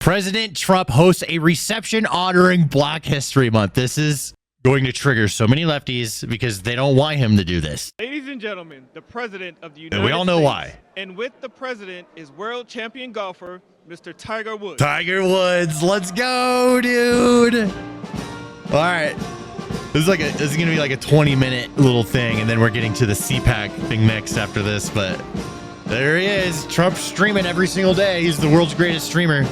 President Trump hosts a reception honoring Black History Month. This is going to trigger so many lefties because they don't want him to do this. Ladies and gentlemen, the President of the United States. We all know why. And with the President is world champion golfer, Mr. Tiger Woods. Tiger Woods, let's go, dude. All right. This is gonna be like a 20-minute little thing, and then we're getting to the CPAC thing next after this. But there he is, Trump streaming every single day. He's the world's greatest streamer.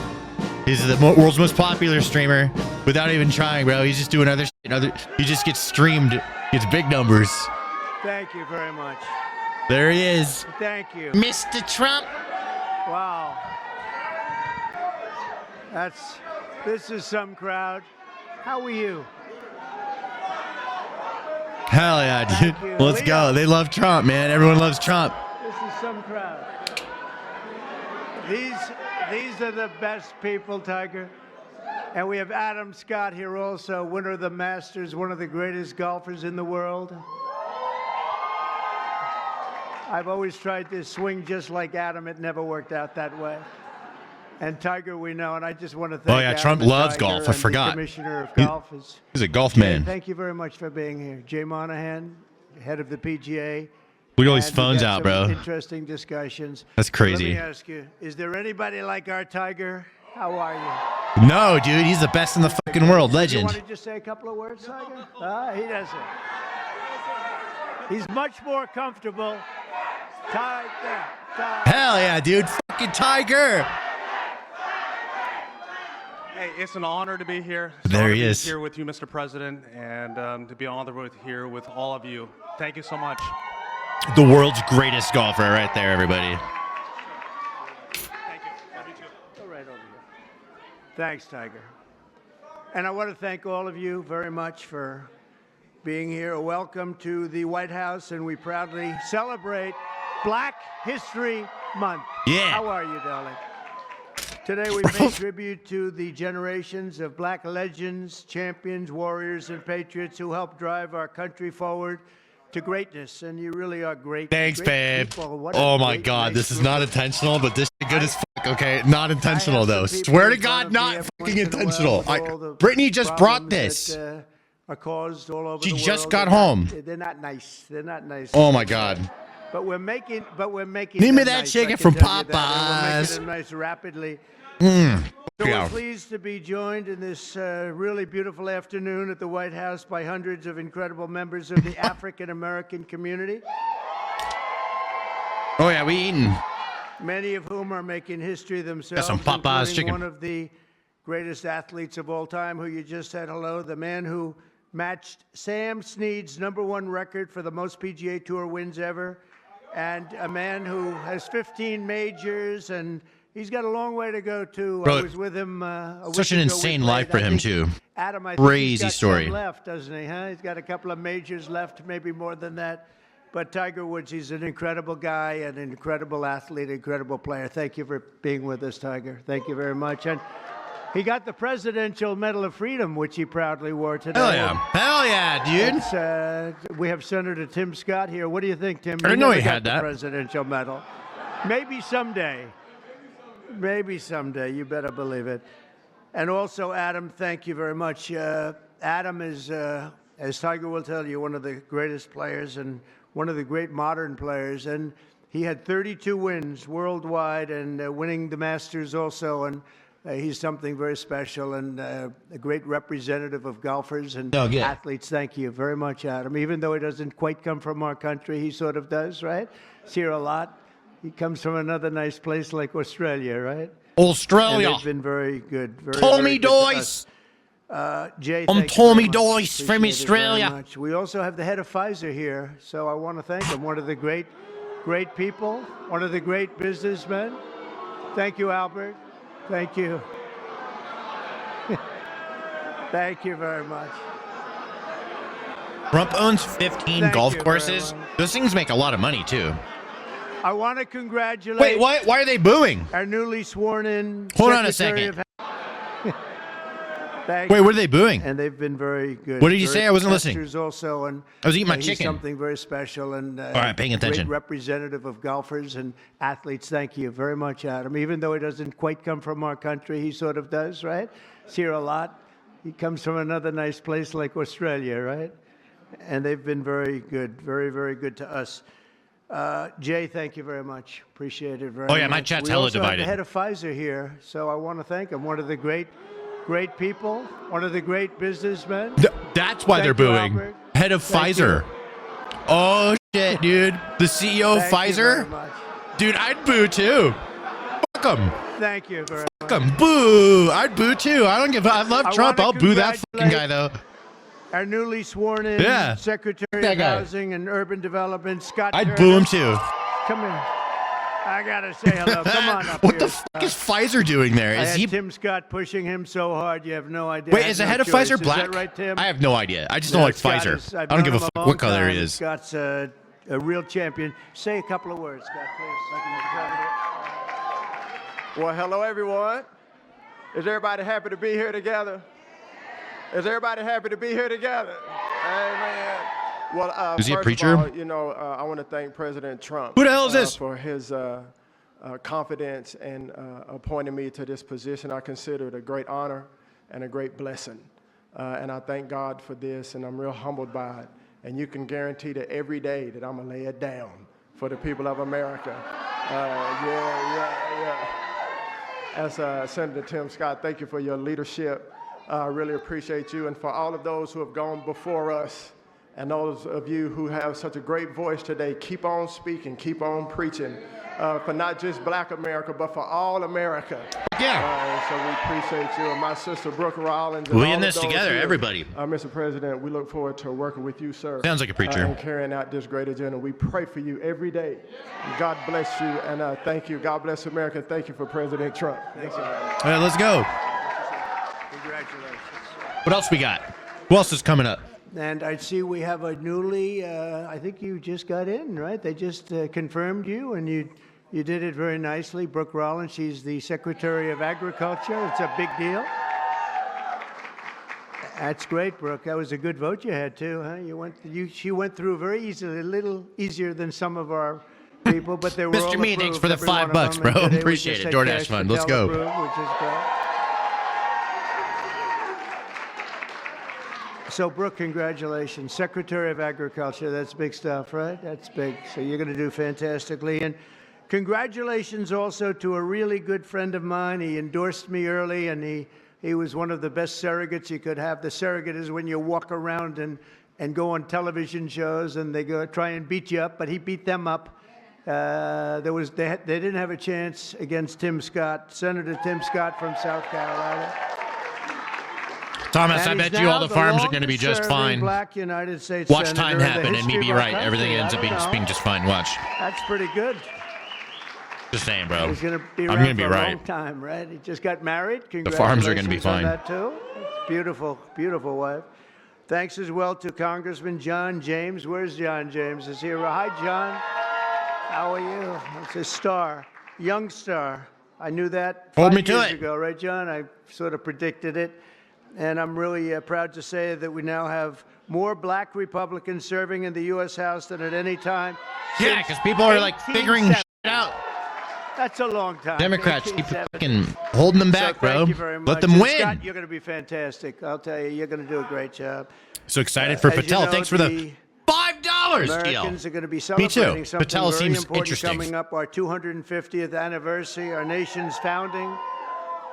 He's the world's most popular streamer without even trying, bro. He's just doing other shit. He just gets streamed, gets big numbers. Thank you very much. There he is. Thank you, Mr. Trump. Wow. This is some crowd. How are you? Hell yeah, dude. Let's go. They love Trump, man. Everyone loves Trump. This is some crowd. These are the best people, Tiger. And we have Adam Scott here also, winner of the Masters, one of the greatest golfers in the world. I've always tried to swing just like Adam. It never worked out that way. And Tiger, we know, and I just want to thank Adam Trump loves golf. I forgot. The Commissioner of Golf he's a golf man. Thank you very much for being here. Jay Monahan, head of the PGA. Look at all these phones out, bro. Interesting discussions. That's crazy. Let me ask you, is there anybody like our Tiger? How are you? No, dude, he's the best in the fucking world. Legend. You want to just say a couple of words, Tiger? He doesn't. He's much more comfortable. Tiger. Hell yeah, dude. Fucking Tiger. Hey, it's an honor to be here. There he is. Here with you, Mr. President, and to be honored here with all of you. Thank you so much. The world's greatest golfer right there, everybody. Thank you. Love you too. Go right over here. Thanks, Tiger. And I want to thank all of you very much for being here. Welcome to the White House, and we proudly celebrate Black History Month. Yeah. How are you, darling? Today we pay tribute to the generations of black legends, champions, warriors, and patriots who helped drive our country forward to greatness. And you really are great. Thanks, great babe. Oh my God, this is not intentional, but this is good as fuck. Okay, not intentional though. Swear to God, not fucking intentional. Brittany just brought this. Are caused all over She the just world. got home. They're not nice. They're not nice. Oh my God. But we're making. Need them me that nice, chicken I can from tell you that. And Popeyes. We're making them nice rapidly. So Yeah. we're pleased to be joined in this really beautiful afternoon at the White House by hundreds of incredible members of the African American community. Oh yeah, we eating. Many of whom are making history themselves. Got some Popeyes including chicken. One of the greatest athletes of all time, who you just said hello, the man who matched Sam Snead's #1 record for the most PGA Tour wins ever, and a man who has 15 majors, and he's got a long way to go too. Bro, I was with him. such an insane life for him too. Adam, I think Crazy he's got story. some left, doesn't he? Huh? He's got a couple of majors left, maybe more than that. But Tiger Woods, he's an incredible guy, an incredible athlete, incredible player. Thank you for being with us, Tiger. Thank you very much. And he got the Presidential Medal of Freedom, which he proudly wore today. Hell yeah. Hell yeah, dude. We have Senator Tim Scott here. What do you think, Tim? I didn't know he never had got the that. Presidential Medal. Maybe someday. Maybe someday. You better believe it. And also, Adam, thank you very much. Adam is, as Tiger will tell you, one of the greatest players and one of the great modern players. And he had 32 wins worldwide and winning the Masters also. And he's something very special and a great representative of golfers and athletes. Thank you very much, Adam. Even though he doesn't quite come from our country, he sort of does, right? He's here a lot. He comes from another nice place like Australia, right? Australia. And they've been very good. Tommy Doyce. Jay, I'm thank you Tommy very much. Doyce from Appreciate it very Australia. much. We also have the head of Pfizer here, so I want to thank him. One of the great people, one of the great businessmen. Thank you, Albert. Thank you. Thank you very much. Trump owns 15 Thank golf you very courses. much. Those things make a lot of money too. I want to congratulate Wait, why are they booing? our newly sworn in Hold on a Secretary second. of Wait, what are they booing? And they've been very good. What did you say? I wasn't listening. Also, and I was eating my he's chicken. Something very special and all right, paying attention. Great representative of golfers and athletes. Thank you very much, Adam. Even though he doesn't quite come from our country, he sort of does, right? He's here a lot. He comes from another nice place like Australia, right? And they've been very good, very, very good to us. Jay, thank you very much. Appreciate it very much. Oh, yeah, my chat's hella divided. We also have the head of Pfizer here, so I want to thank him. One of the great people, one of the great businessmen. That's why Thank they're you, booing. Albert. Head of Thank Pfizer. you. Oh, shit, dude. The CEO of Thank you very Pfizer? much. Dude, I'd boo too. Fuck him. Thank you very much. Fuck him. Boo. I'd boo too. I love Trump. wanna I'll boo that fucking congratulate guy, though. Our newly sworn in Yeah. Secretary That of guy. Housing and Urban Development, Scott I'd Turner. boo him too. Come here. I gotta say hello. Come on up What here. the fuck is Pfizer doing there? I Is had he? Tim Scott pushing him so hard, you have no idea. Wait, I is the had head no of choice. Pfizer Is black? that right, Tim? I have no idea. I just No, don't like Scott Pfizer. is- I I've don't known give a him fuck long what color time. he is. Scott's a real champion. Say a couple of words, Scott, please. Well, hello, everyone. Is everybody happy to be here together? Is everybody happy to be here together? Amen. Well, Is he a first preacher? of all, I want to thank President Trump. Who the hell is this? For his confidence and appointing me to this position. I consider it a great honor and a great blessing. And I thank God for this, and I'm real humbled by it. And you can guarantee that every day that I'm going to lay it down for the people of America. As Senator Tim Scott, thank you for your leadership. I really appreciate you. And for all of those who have gone before us, and those of you who have such a great voice today, keep on speaking, keep on preaching for not just Black America, but for all America. Yeah. So we appreciate you. And my sister, Brooke Rollins. We all in of this those together, here. everybody. Mr. President, we look forward to working with you, sir. Sounds like a preacher. And carrying out this great agenda. We pray for you every day. God bless you, and thank you. God bless America. Thank you for President Trump. Thanks, All right, let's go. Congratulations. What else we got? Who else is coming up? And I see we have a newly, I think you just got in, right? They just confirmed you, and you did it very nicely. Brooke Rollins, she's the Secretary of Agriculture. It's a big deal. That's great, Brooke. That was a good vote you had, too, huh? She went through very easily, a little easier than some of our people, but they were all Mr. Me, thanks approved, for the every one of $5, them. bro. And today we Appreciate just it. had DoorDash Cash fund. Let's Patel go. approved, which is great. So, Brooke, congratulations. Secretary of Agriculture, that's big stuff, right? That's big. So you're going to do fantastically. And congratulations also to a really good friend of mine. He endorsed me early, and he was one of the best surrogates you could have. The surrogate is when you walk around and go on television shows, and they go try and beat you up, but he beat them up. They didn't have a chance against Tim Scott, Senator Tim Scott from South Carolina. Thomas, I And he's bet you all now the farms are going to be just longest-serving fine. Black United States Watch Senator time in the happen and me history be of our right. country. Everything ends I up don't know. being just fine. Watch. That's pretty good. Just saying, bro. He's going to be I'm around going to be for a right. long time, right? He just got married. farms are gonna be Congratulations on fine. that too. That's beautiful, beautiful wife. Thanks as well to Congressman John James. Where's John James? Is he here? Hi, John. How are you? It's a star, young star. I knew that Hold 5 me to years it. ago, right, John? I sort of predicted it. And I'm really proud to say that we now have more Black Republicans serving in the U.S. House than at any time. Yeah, since because people are like figuring 1870. shit out. That's a long time. Democrats keep 1870. fucking holding them back, So bro. thank you very much. Let them And win. Scott, you're going to be fantastic. I'll tell you, you're going to do a great job. So excited for As you Patel. know, Thanks for the $5, Americans Gil. are going to be Me celebrating too. something Patel very seems important interesting. coming up, our 250th anniversary, our nation's founding.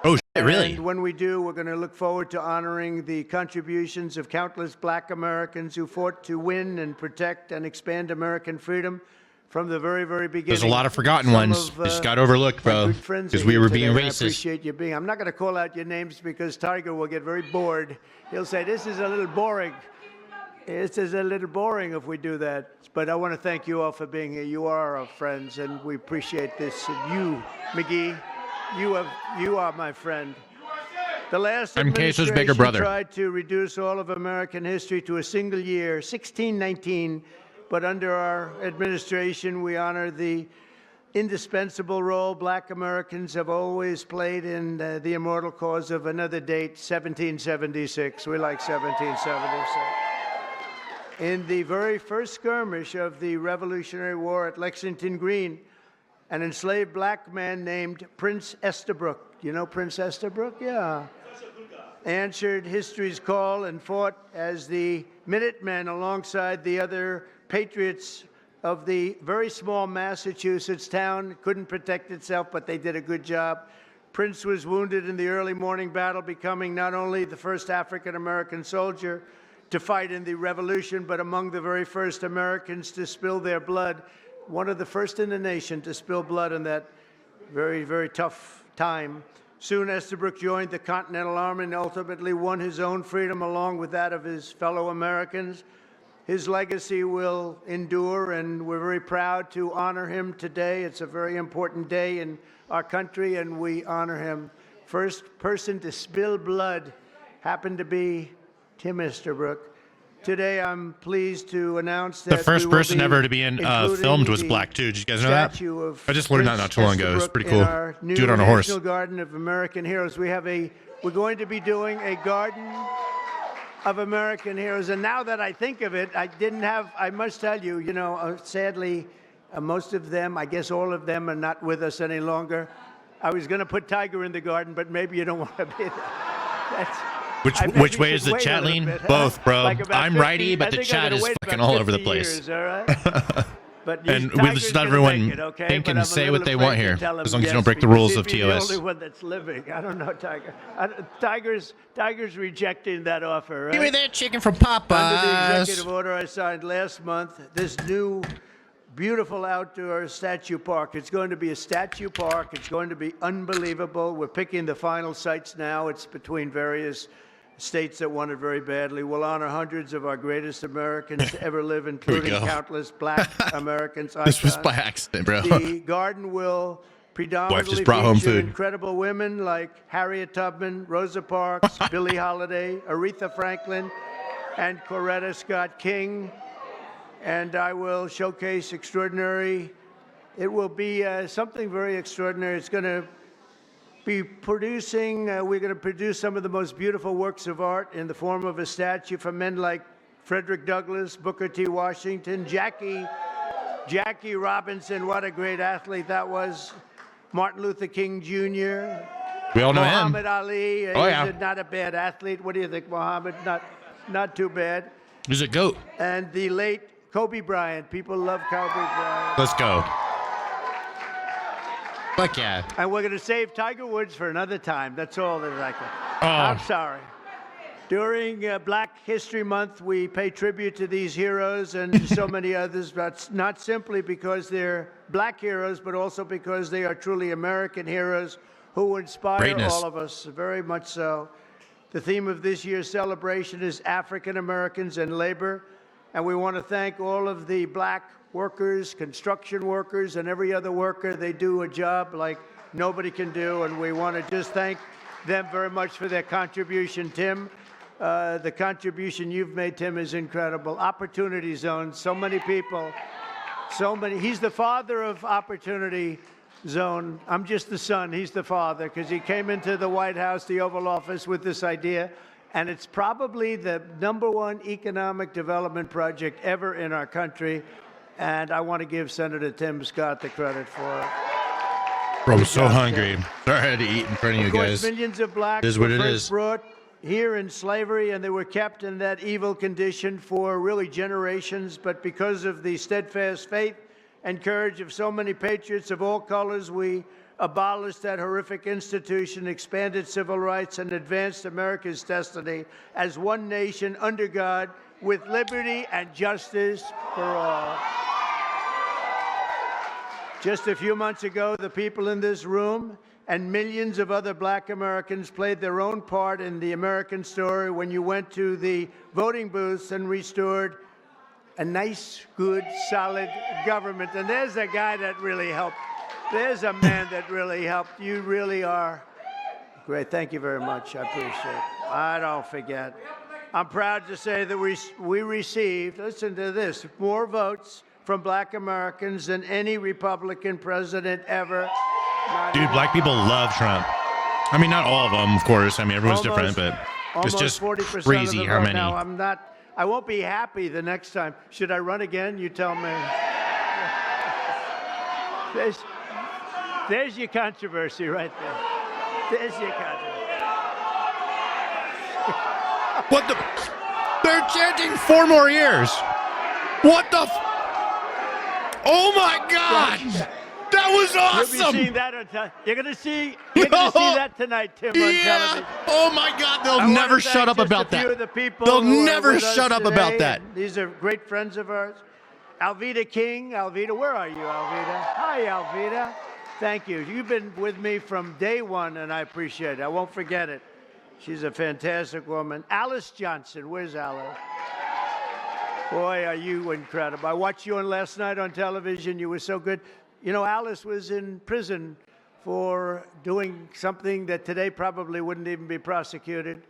Oh, shit, really? And when we do, we're going to look forward to honoring the contributions of countless Black Americans who fought to win and protect and expand American freedom from the very, very beginning. There's a lot of forgotten Some ones. of, Just got overlooked, my bro. good friends Because are we here were today, being and I racist. appreciate you being. I'm not going to call out your names because Tiger will get very bored. He'll say, this is a little boring. This is a little boring if we do that. But I want to thank you all for being here. You are our friends, and we appreciate this. And you, McGee, you are my friend. The last I'm Queso's administration bigger brother. tried to reduce all of American history to a single year, 1619. But under our administration, we honor the indispensable role black Americans have always played in the immortal cause of another date, 1776. We like 1776. In the very first skirmish of the Revolutionary War at Lexington Green, an enslaved black man named Prince Estabrook, you know Prince Estabrook? Yeah. Answered history's call and fought as the Minutemen alongside the other patriots of the very small Massachusetts town. Couldn't protect itself, but they did a good job. Prince was wounded in the early morning battle, becoming not only the first African-American soldier to fight in the Revolution, but among the very first Americans to spill their blood. One of the first in the nation to spill blood in that very, very tough time. Soon Estabrook joined the Continental Army and ultimately won his own freedom along with that of his fellow Americans. His legacy will endure, and we're very proud to honor him today. It's a very important day in our country, and we honor him. First person to spill blood happened to be Tim Estabrook. Today, I'm pleased to announce that the first person ever to be filmed was black too. Did you guys know that? I just learned that not too long ago. It's pretty cool. Do it on a horse. National Garden of American Heroes. We're going to be doing a garden of American heroes. And now that I think of it, I must tell you, sadly, most of them, I guess all of them are not with us any longer. I was going to put Tiger in the garden, but maybe you don't want to be there. Which way is the chat lean? Both, bro. Like I'm 50, righty, but the chat is fucking all over the place. Years, all right? But and we just let everyone think and say what they want here, as long as you don't break the rules of TOS. The only one that's living. I don't know, Tiger. Tiger's rejecting that offer. Right? Give me that chicken from Popeyes. Under the executive order I signed last month, this new beautiful outdoor statue park. It's going to be a statue park. It's going to be unbelievable. We're picking the final sites now. It's between various states that want it very badly. We'll honor hundreds of our greatest Americans to ever live, including countless black Americans. This was by accident, bro. The garden will predominantly feature incredible women like Harriet Tubman, Rosa Parks, Billie Holiday, Aretha Franklin, and Coretta Scott King. And I will showcase extraordinary. It will be something very extraordinary. It's going to be producing, we're going to produce some of the most beautiful works of art in the form of a statue from men like Frederick Douglass, Booker T. Washington, Jackie Robinson, what a great athlete that was, Martin Luther King Jr. We all know Muhammad him. Ali, he's not a bad athlete. What do you think, Muhammad? Not too bad. He's a goat. And the late Kobe Bryant. People love Kobe Bryant. Let's go. Fuck yeah. And we're going to save Tiger Woods for another time. That's all that I can. I'm sorry. During Black History Month, we pay tribute to these heroes and so many others, but not simply because they're black heroes, but also because they are truly American heroes who inspire all of us, very much so. The theme of this year's celebration is African Americans and labor, and we want to thank all of the black workers, construction workers, and every other worker. They do a job like nobody can do, and we want to just thank them very much for their contribution. Tim, the contribution you've made, Tim, is incredible. Opportunity Zone, so many people, so many. He's the father of Opportunity Zone. I'm just the son. He's the father, because he came into the White House, the Oval Office, with this idea. And it's probably the #1 economic development project ever in our country. And I want to give Senator Tim Scott the credit for it. Bro, I'm so hungry. Sorry I had to eat in front of you guys. Millions of blacks were first brought here in slavery, and they were kept in that evil condition for really generations. But because of the steadfast faith and courage of so many patriots of all colors, we abolished that horrific institution, expanded civil rights, and advanced America's destiny as one nation under God, with liberty and justice for all. Just a few months ago, the people in this room and millions of other black Americans played their own part in the American story when you went to the voting booths and restored a nice, good, solid government. And there's a guy that really helped. There's a man that really helped. You really are great. Thank you very much. I appreciate it. I don't forget. I'm proud to say that we received, listen to this, more votes from black Americans than any Republican president ever. Dude, black people love Trump. I mean, not all of them, of course. I mean, everyone's different, but it's just 40% crazy how many. Now, I won't be happy the next time. Should I run again? You tell me. There's your controversy right there. There's your controversy. What the? They're chanting 4 more years. What the? Oh my God! That was awesome. You'll be seeing that on You're gonna see that tonight, Tim, on television. Oh my God! They'll never shut up about that. They'll never shut up about that. These are great friends of ours. Alveda King. Alveda, where are you, Alveda? Hi, Alveda. Thank you. You've been with me from day one, and I appreciate it. I won't forget it. She's a fantastic woman. Alice Johnson. Where's Alice? Boy, are you incredible. I watched you on last night on television. You were so good. You know, Alice was in prison for doing something that today probably wouldn't even be prosecuted.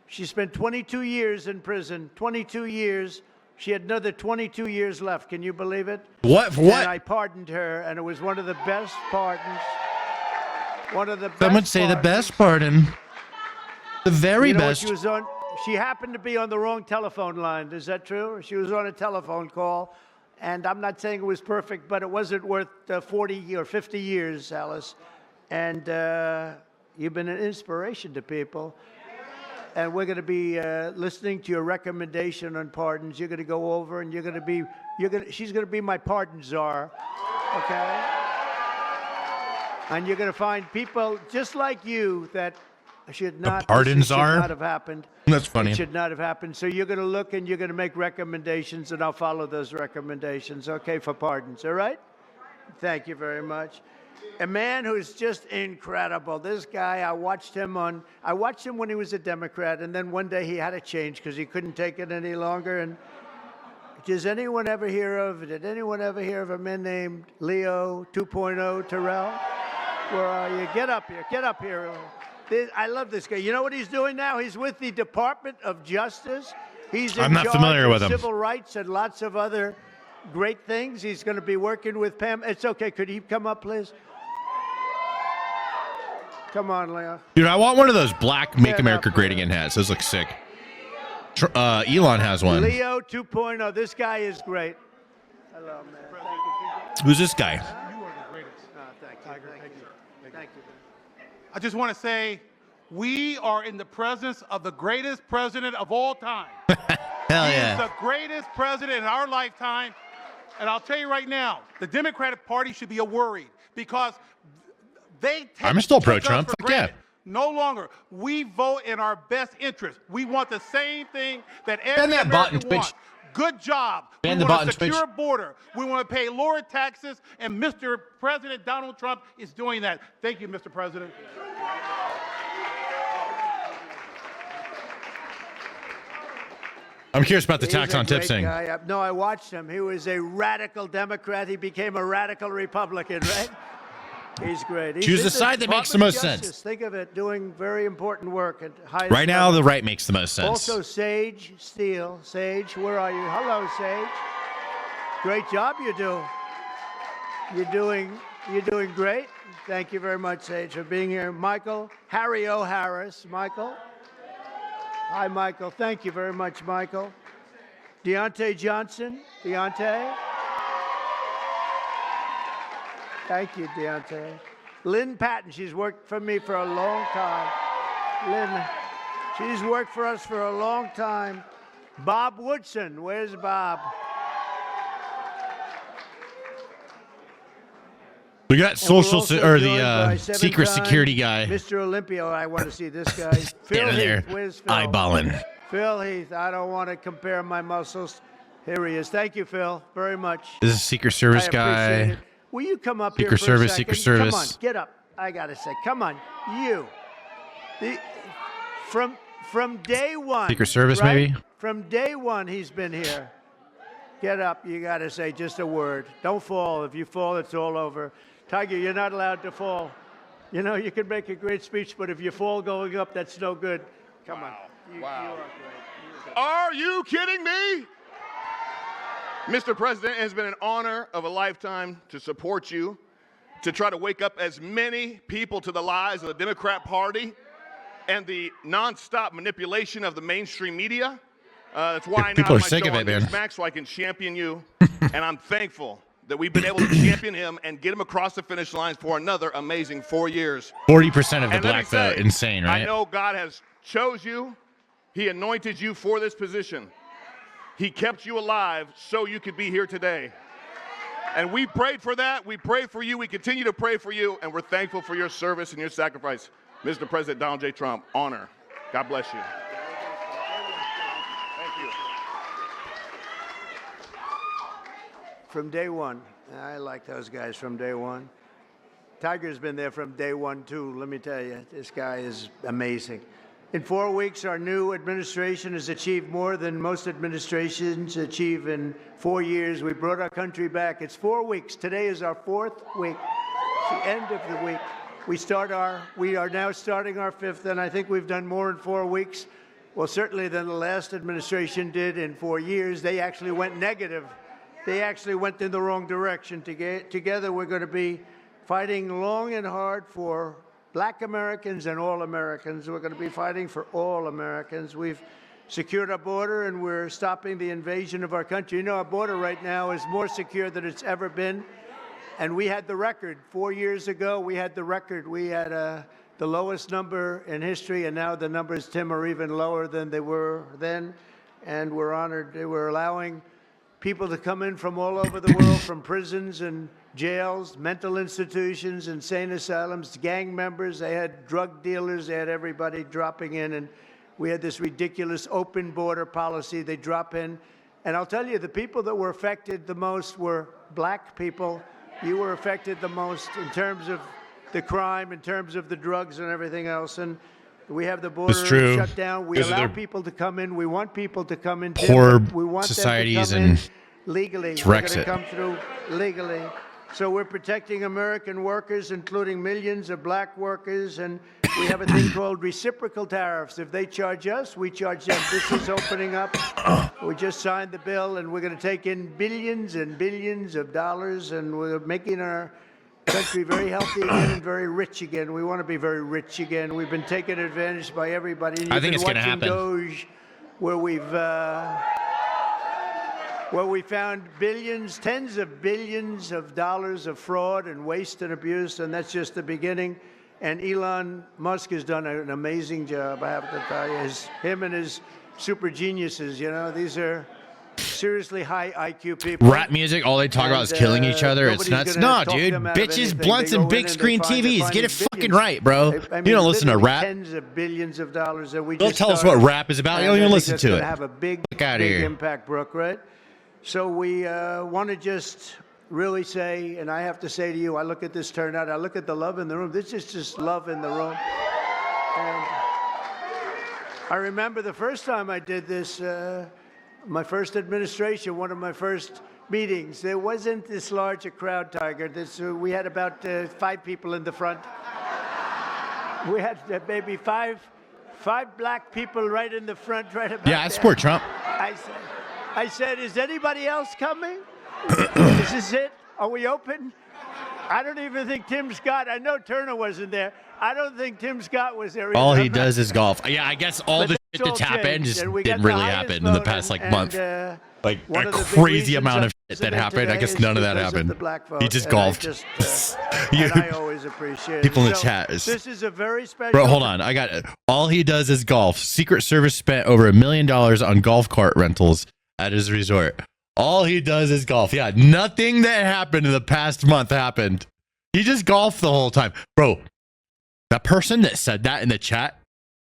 She spent 22 years in prison, 22 years. She had another 22 years left. Can you believe it? What? For what? And I pardoned her, and it was one of the best pardons. One of the best. Some would say the best pardon. The very best. She happened to be on the wrong telephone line. Is that true? She was on a telephone call, and I'm not saying it was perfect, but it wasn't worth 40 or 50 years, Alice. And you've been an inspiration to people. And we're going to be listening to your recommendation on pardons. You're going to go over, and she's going to be my pardon czar, okay? And you're going to find people just like you that should not have happened. That's funny. It should not have happened. So you're going to look and you're going to make recommendations, and I'll follow those recommendations, okay, for pardons, all right? Thank you very much. A man who's just incredible. This guy, I watched him when he was a Democrat, and then one day he had to change because he couldn't take it any longer. And did anyone ever hear of a man named Leo 2.0 Terrell? Where are you? Get up here. I love this guy. You know what he's doing now? He's with the Department of Justice. I'm not familiar with him. Civil rights and lots of other great things. He's going to be working with Pam. It's okay. Could he come up, please? Come on, Leo. Dude, I want one of those black Make America Great Again hats. Those look sick. Elon has one. Leo 2.0. This guy is great. Hello, man. Thank you. Who's this guy? You are the greatest. Thank you. Tiger, thank you. Thank you. I just want to say we are in the presence of the greatest president of all time. Hell He yeah. is the greatest president in our lifetime. And I'll tell you right now, the Democratic Party should be worried because I'm still pro-Trump. Fuck yeah. No longer. We vote in our best interest. We want the same thing that every Ban that bot American and wants. Twitch. Good job. Ban We the want bot a and Twitch. secure border. We want to pay lower taxes, and Mr. President Donald Trump is doing that. Thank you, Mr. President. I'm curious about the He's tax a on tips great thing. guy. No, I watched him. He was a radical Democrat. He became a radical Republican, right? He's great. He's Choose in the side that makes the Department most of sense. Justice. Think of it, doing very important work at highest Right now, level. the right makes the most sense. Also, Sage Steele. Sage, where are you? Hello, Sage. Great job you do. You're doing great. Thank you very much, Sage, for being here. Michael, Harry O. Harris. Michael. Hi, Michael. Thank you very much, Michael. Deontay Johnson. Deontay. Thank you, Deontay. Lynn Patton. She's worked for me for a long time. Lynn, she's worked for us for a long time. Bob Woodson. Where's Bob? We got social also or joined by the secret seven-time security guy. Mr. Olympia. I want to see this guy. Phil Standing there, Heath. Where's Phil? eyeballing. Phil Heath. I don't want to compare my muscles. Here he is. Thank you, Phil, very much. This is a Secret Service I appreciate guy. it. Will you come up Secret here for Service, a second? Secret Service. Come on, get up. I got to say, come on, you. From day one. Secret Service, right? maybe? From day one, he's been here. Get up. You got to say just a word. Don't fall. If you fall, it's all over. Tiger, you're not allowed to fall. You know, you can make a great speech, but if you fall going up, that's no good. Come on. You are great. Are you kidding me? Mr. President, it has been an honor of a lifetime to support you, to try to wake up as many people to the lies of the Democrat Party and the nonstop manipulation of the mainstream media. That's why I now People are have my sick show of on it, man. Newsmax, so I can champion you. And I'm thankful that we've been able to champion him and get him across the finish lines for another amazing 4 years. 40% of the And let me black vote. say, Insane, right? I know God has chose you. He anointed you for this position. He kept you alive so you could be here today. And we prayed for that. We prayed for you. We continue to pray for you. And we're thankful for your service and your sacrifice. Mr. President Donald J. Trump, honor. God bless you. Thank you. From day one. I like those guys from day one. Tiger's been there from day one, too. Let me tell you, this guy is amazing. In 4 weeks, our new administration has achieved more than most administrations achieve in 4 years. We brought our country back. It's 4 weeks. Today is our 4th week. It's the end of the week. We are now starting our 5th, and I think we've done more in 4 weeks. Well, certainly than the last administration did in 4 years. They actually went negative. They actually went in the wrong direction. Together, we're going to be fighting long and hard for Black Americans and all Americans. We're going to be fighting for all Americans. We've secured our border, and we're stopping the invasion of our country. You know, our border right now is more secure than it's ever been. And we had the record. 4 years ago, we had the record. We had the lowest number in history, and now the numbers, Tim, are even lower than they were then. And we're honored. We're allowing people to come in from all over the world, from prisons and jails, mental institutions, insane asylums, gang members. They had drug dealers. They had everybody dropping in. And we had this ridiculous open border policy. They drop in. And I'll tell you, the people that were affected the most were black people. You were affected the most in terms of the crime, in terms of the drugs and everything else. And we have the border shut down. We allow people to come in. We want people to come in. Poor we want societies them to come and in legally. it's They're going to Brexit. come through legally. So we're protecting American workers, including millions of black workers, and we have a thing called reciprocal tariffs. If they charge us, we charge them. This is opening up. We just signed the bill, and we're going to take in billions and billions of dollars, and we're making our country very healthy again and very rich again. We want to be very rich again. We've been taken advantage by everybody. And I think it's going to happen. Doge, where we found billions, tens of billions of dollars of fraud and waste and abuse, and that's just the beginning. And Elon Musk has done an amazing job, I have to tell you. Him and his super geniuses, you know, these are seriously high IQ people. Rap music, all they talk about is killing each other. It's nuts. No, dude. Bitches, blunts, and big screen TVs. Get it fucking right, bro. You don't listen to rap. Tens of billions of dollars that we Don't just tell us what rap is about. You don't even listen to it. Have a big, Look out of big here. impact, Brooke, right? So we want to just really say, and I have to say to you, I look at this turnout, I look at the love in the room. This is just love in the room. And I remember the first time I did this, my first administration, one of my first meetings, there wasn't this large a crowd, Tiger. We had about 5 people in the front. We had maybe five black people right in the front, right about Yeah, I support Trump. I said, is anybody else coming? Is this it? Are we open? I don't even think Tim Scott, I know Turner wasn't there. I don't think Tim Scott was there either. All he does is golf. Yeah, I guess all the shit that's happened just didn't really happen in the past month. Like a crazy amount of shit that happened. I guess none of that happened. He just golfed. And I always appreciate it. People in the chat. This is a very special. Bro, hold on. I got it. All he does is golf. Secret Service spent over $1 million on golf cart rentals at his resort. All he does is golf. Yeah, nothing that happened in the past month happened. He just golfed the whole time. Bro, that person that said that in the chat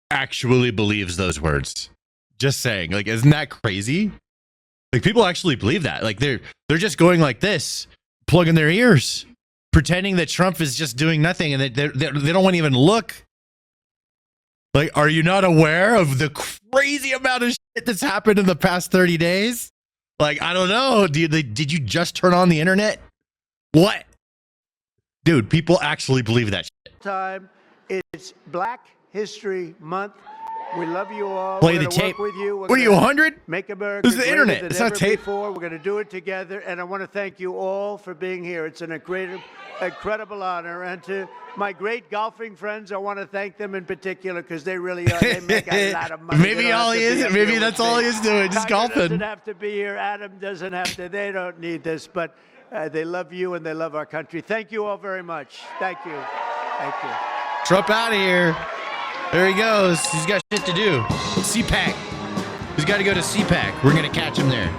actually believes those words. Just saying. Like, isn't that crazy? Like, people actually believe that. Like, they're just going like this, plugging their ears, pretending that Trump is just doing nothing, and they don't want to even look. Like, are you not aware of the crazy amount of shit that's happened in the past 30 days? Like, I don't know. Did you just turn on the internet? What? Dude, people actually believe that shit. Time. It's Black History Month. We love you all. Play We're the gonna tape. work with you. We're What are you, gonna 100? Make America This is the greater internet. than It's not ever tape. before. We're going to do it together, and I want to thank you all for being here. It's an incredible honor, and to my great golfing friends, I want to thank them in particular because they really are. They make a lot of money. They Maybe don't all have he to be is. up Maybe here that's with all me. he is doing, just Tiger golfing. doesn't have to be here. Adam doesn't have to. They don't need this, but they love you and they love our country. Thank you all very much. Thank you. Thank you. Trump out of here. There he goes. He's got shit to do. CPAC. He's got to go to CPAC. We're going to catch him there.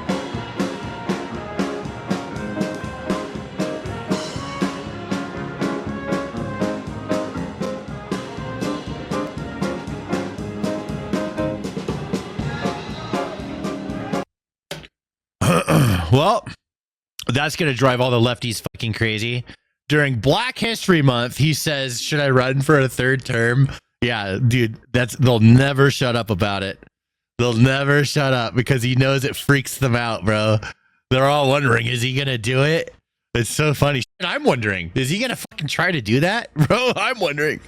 Well, that's going to drive all the lefties fucking crazy. During Black History Month, he says, should I run for a third term? Yeah, dude, they'll never shut up about it. They'll never shut up because he knows it freaks them out, bro. They're all wondering, is he going to do it? It's so funny. And I'm wondering, is he going to fucking try to do that? Bro, I'm wondering.